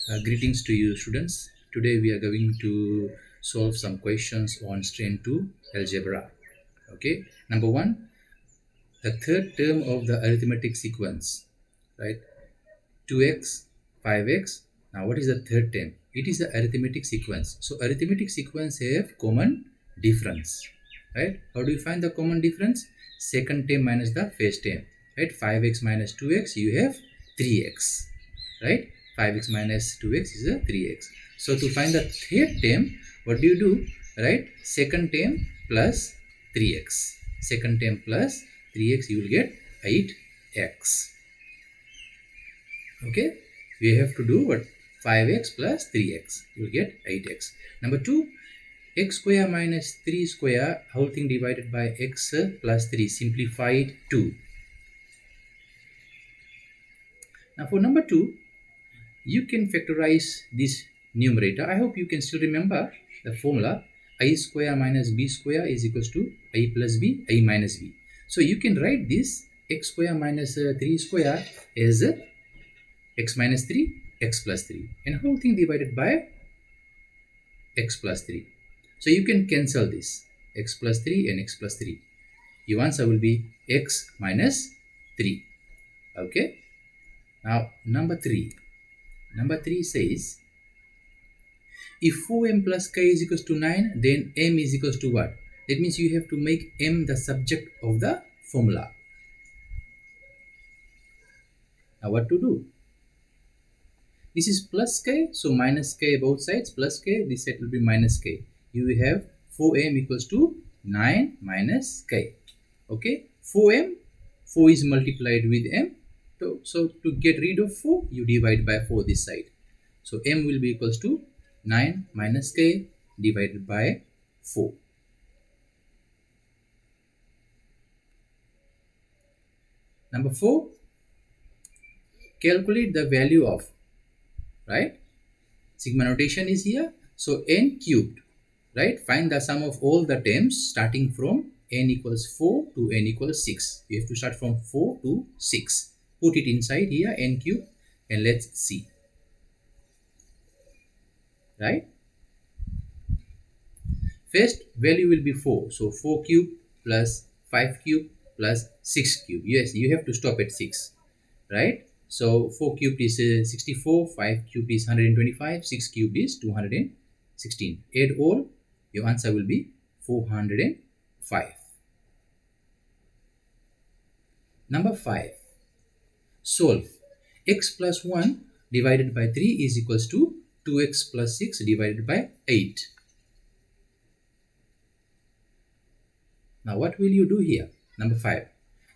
Greetings to you, students. Today we are going to solve some questions on Strand 2 Algebra. Okay, number one, the third term of the arithmetic sequence, right? 2x, 5x. Now, what is the third term? It is the arithmetic sequence. So, arithmetic sequence have common difference, right? How do you find the common difference? Second term minus the first term, right? 5x minus 2x, you have 3x, right? 5x minus 2x is a 3x. So, to find the third term, what do you do? Right? Second term plus 3x. Second term plus 3x, you will get 8x. Okay, we have to do what? 5x plus 3x, you will get 8x. Number 2, x square minus 3 square, whole thing divided by x plus 3, simplified 2. Now for number 2, you can factorize this numerator. I hope you can still remember the formula. A square minus b square is equals to a plus b, a minus b. So you can write this x square minus 3 square as x minus 3, x plus 3, and whole thing divided by x plus 3. So you can cancel this x plus 3 and x plus 3. Your answer will be x minus 3. Okay. Now number 3. Number 3 says, if 4m plus k is equals to 9, then m is equals to what? That means you have to make m the subject of the formula. Now what to do? This is plus k, so minus k both sides, plus k, this side will be minus k. You will have 4m equals to 9 minus k. Okay, 4m, 4 is multiplied with m. So to get rid of 4, you divide by 4 this side. So m will be equals to 9 minus k divided by 4. Number 4, calculate the value of, right? Sigma notation is here. So n cubed, right? Find the sum of all the terms starting from n equals 4 to n equals 6. You have to start from 4 to 6. Put it inside here, n cubed, and let's see. Right? First value will be 4. So 4 cube plus 5 cube plus 6 cube. Yes, you have to stop at 6. Right? So 4 cubed is 64, 5 cubed is 125, 6 cubed is 216. Add all, your answer will be 405. Number 5. Solve. X plus 1 divided by 3 is equals to 2x plus 6 divided by 8. Now what will you do here? Number 5.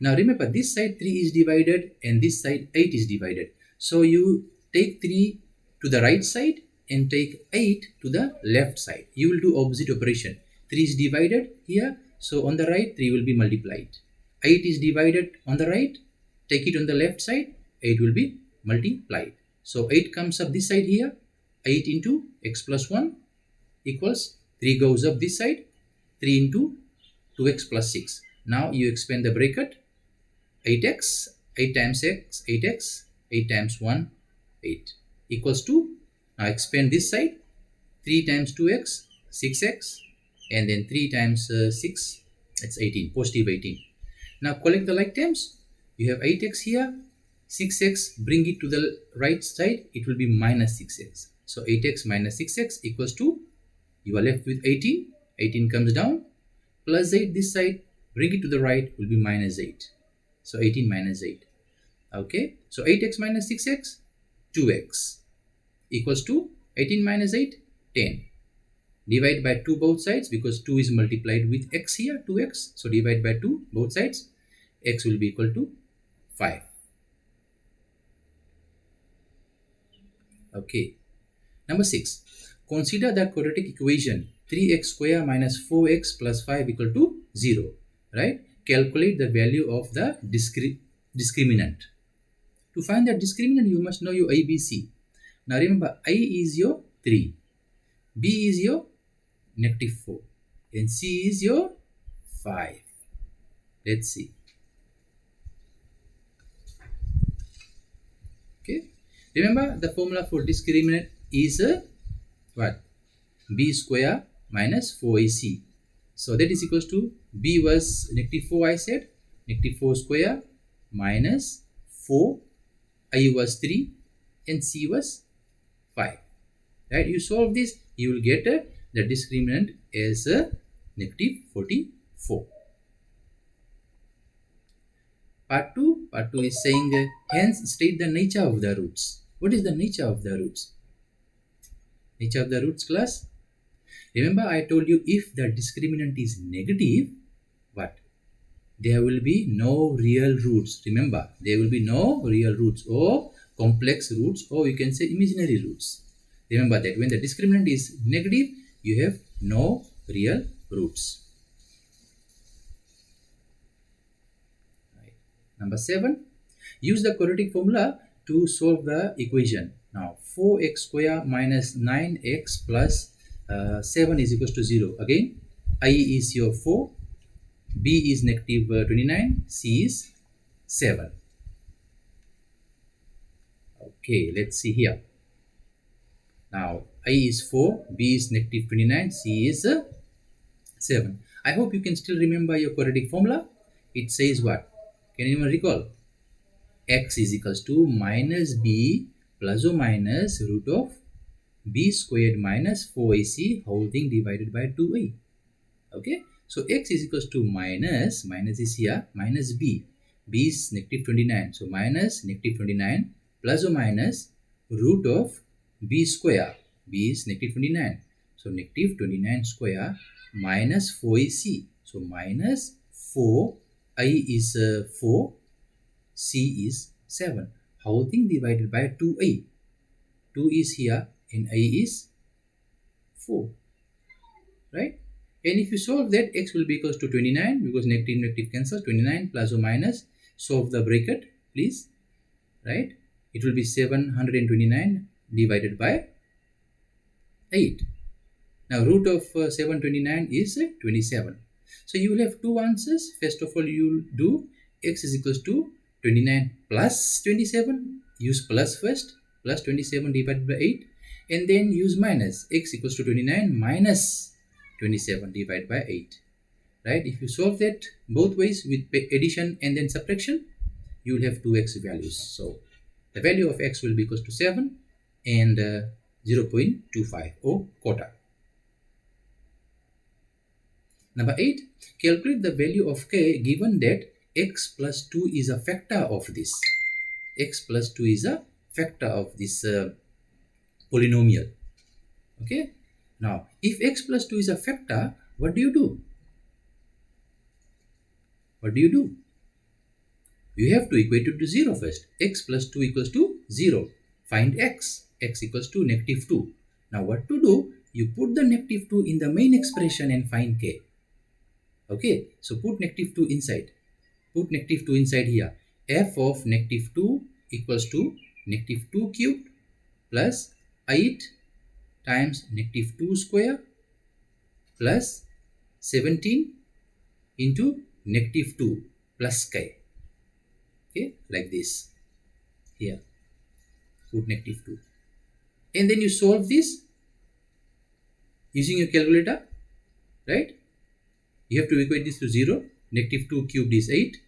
Now remember, this side 3 is divided and this side 8 is divided. So you take 3 to the right side and take 8 to the left side. You will do opposite operation. 3 is divided here, so on the right 3 will be multiplied. 8 is divided on the right, take it on the left side, 8 will be multiplied. So 8 comes up this side here, 8 into x plus 1 equals 3 goes up this side, 3 into 2x plus 6. Now you expand the bracket, 8x, 8 times x, 8x, 8 times 1, 8 equals to, now expand this side, 3 times 2x, 6x, and then 3 times 6, it's 18, positive 18. Now collect the like terms, you have 8x here, 6x, bring it to the right side, it will be minus 6x. So 8x minus 6x equals to, you are left with 18, 18 comes down, plus 8 this side, bring it to the right, will be minus 8. So 18 minus 8. Okay, so 8x minus 6x, 2x equals to 18 minus 8, 10. Divide by 2 both sides because 2 is multiplied with x here, 2x. So divide by 2 both sides, x will be equal to 5. Okay, number 6. Consider the quadratic equation 3x square minus 4x plus 5 equal to 0. Right? Calculate the value of the discriminant. To find the discriminant, you must know your ABC. Now remember, A is your 3, B is your -4, and C is your 5. Let's see. Okay. Remember the formula for discriminant is what? B square minus 4ac. So that is equals to B was -4, I said, -4 square minus 4, I was 3 and C was 5. Right? You solve this, you will get the discriminant as -44. Part 2 is saying hence state the nature of the roots. What is the nature of the roots? Nature of the roots, class? Remember I told you if the discriminant is negative, what? There will be no real roots. Remember, there will be no real roots or complex roots, or you can say imaginary roots. Remember that when the discriminant is negative, you have no real roots. Right. Number 7, use the quadratic formula to solve the equation. Now 4x square minus 9x plus 7 is equals to 0. Again, I is your 4, B is -29, C is 7. Okay, let's see here. Now I is 4, B is -29, C is 7. I hope you can still remember your quadratic formula. It says what? Can anyone recall? X is equals to minus B plus or minus root of B squared minus 4ac whole thing divided by 2a. Okay, so x is equals to minus is here, minus b. B is -29, so minus -29 plus or minus root of b square. B is -29, so -29 square minus 4ac, so minus 4, I is 4, C is 7. Whole thing divided by 2a. 2 is here and I is 4. Right? And if you solve that, x will be equals to 29 because negative cancels. 29 plus or minus. Solve the bracket, please. Right? It will be 729 divided by 8. Now root of 729 is 27. So you will have two answers. First of all, you will do x is equals to 29 plus 27. Use plus first. Plus 27 divided by 8. And then use minus. X equals to 29 minus 27 divided by 8. Right? If you solve that both ways with addition and then subtraction, you will have 2x values. So the value of x will be equals to 7 and 0.25 or quarter. Number 8, calculate the value of k given that x plus 2 is a factor of this. X plus 2 is a factor of this polynomial. Okay. Now, if x plus 2 is a factor, what do you do? What do you do? You have to equate it to 0 first. X plus 2 equals to 0. Find x. X equals to -2. Now, what to do? You put the -2 in the main expression and find k. Okay. So, put -2 inside. Put -2 inside here. F of -2 equals to -2 cubed plus 8 times -2 square plus 17 into -2 plus k. Okay, like this. Here, put -2. And then you solve this using your calculator, right? You have to equate this to 0. -2 cubed is 8.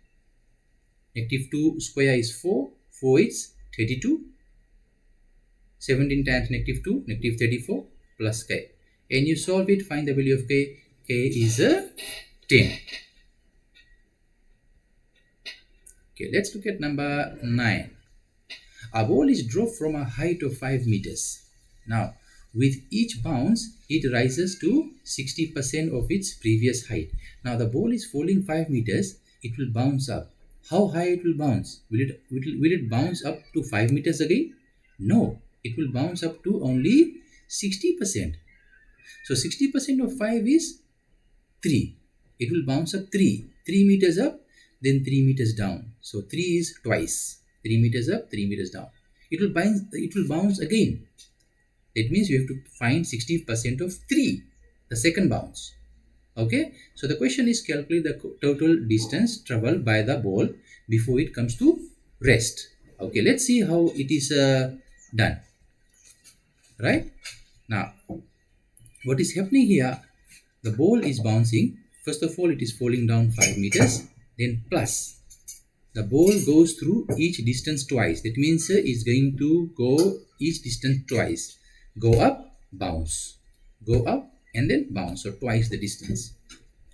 -2 square is 4. 4 is 32. 17 times -2, -34 plus k. And you solve it, find the value of k. K is 10. Okay, let's look at number 9. A ball is dropped from a height of 5 meters. Now, with each bounce, it rises to 60% of its previous height. Now, the ball is falling 5 meters. It will bounce up. How high it will bounce? Will it bounce up to 5 meters again? No. It will bounce up to only 60%. So 60% of 5 is 3. It will bounce up 3 meters up, then 3 meters down. So 3 is twice. 3 meters up, 3 meters down. It will bounce again. That means you have to find 60% of 3, the second bounce. Okay. So the question is calculate the total distance traveled by the ball before it comes to rest. Okay. Let's see how it is Done. Right? Now, what is happening here? The ball is bouncing. First of all, it is falling down 5 meters. Then plus. The ball goes through each distance twice. That means it's going to go each distance twice. Go up, bounce. Go up and then bounce. So twice the distance.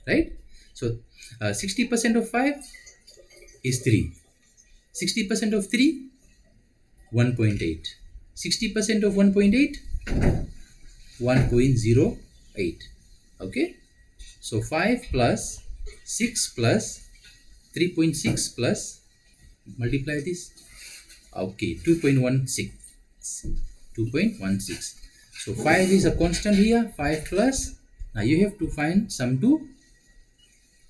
Right? So 60% of 5 is 3. 60% of 3, 1.8. 60% of 1.8, 1.08. Okay? So 5 plus 6 plus 3.6 plus, multiply this. Okay, 2.16. 2.16. So 5 is a constant here. 5 plus. Now you have to find sum to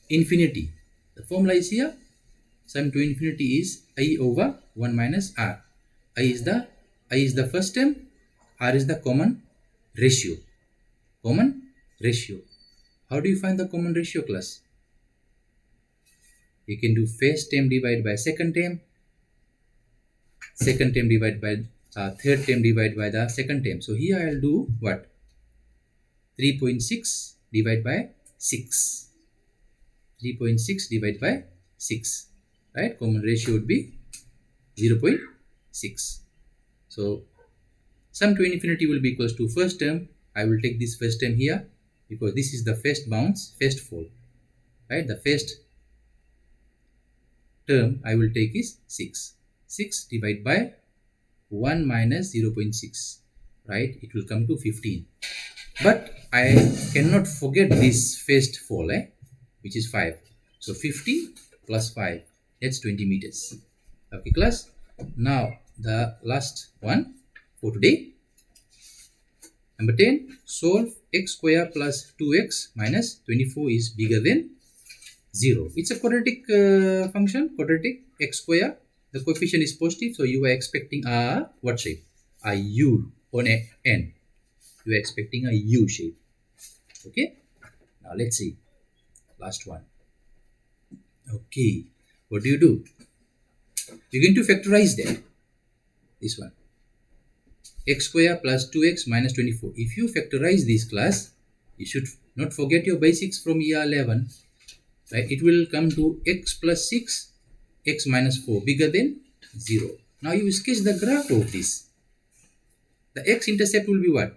infinity. The formula is here. Sum to infinity is I over 1 minus R. I is the first term. R is the common ratio. Common ratio. How do you find the common ratio, class? You can do first term divided by second term divided by third term divided by the second term. So here I'll do what? 3.6 divided by 6. 3.6 divided by 6. Right? Common ratio would be 0.6. So sum to infinity will be equals to first term. I will take this first term here because this is the first bounce, first fall. Right? The first term I will take is 6. 6 divided by 1 minus 0.6. Right? It will come to 15. But I cannot forget this first fall, which is 5. So 50 plus 5. That's 20 meters. Okay, class. Now the last one for today. Number 10. Solve x square plus 2x minus 24 is bigger than 0. It's a quadratic function, quadratic x square. The coefficient is positive, so you are expecting a what shape? A U on a N. You are expecting a U shape. Okay. Now let's see. Last one. Okay. What do? You're going to factorize that. This one. X square plus 2x minus 24. If you factorize this, class, you should not forget your basics from year 11. Right? It will come to x plus 6, x minus 4 bigger than 0. Now you sketch the graph of this. The x-intercept will be what?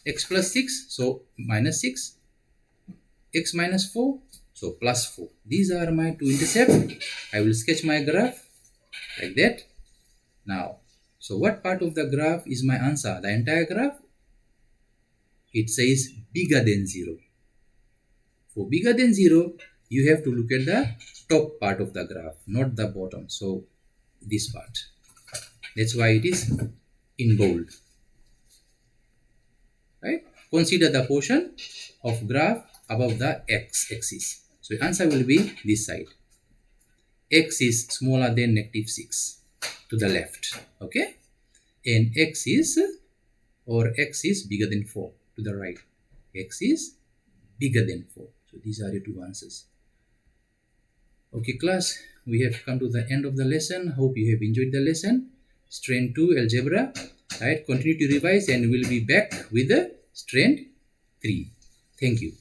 X plus 6, so minus 6. X minus 4, so plus 4. These are my two intercepts. I will sketch my graph like that. Now, so what part of the graph is my answer? The entire graph? It says bigger than 0. For bigger than 0, you have to look at the top part of the graph, not the bottom. So this part. That's why it is in bold. Right? Consider the portion of graph above the x-axis. So the answer will be this side. X is smaller than negative 6 to the left. Okay? And x is bigger than 4 to the right. X is bigger than 4. So these are the two answers. Okay, class, we have come to the end of the lesson. Hope you have enjoyed the lesson. Strand 2 algebra. Right, continue to revise and we'll be back with the Strand 3. Thank you.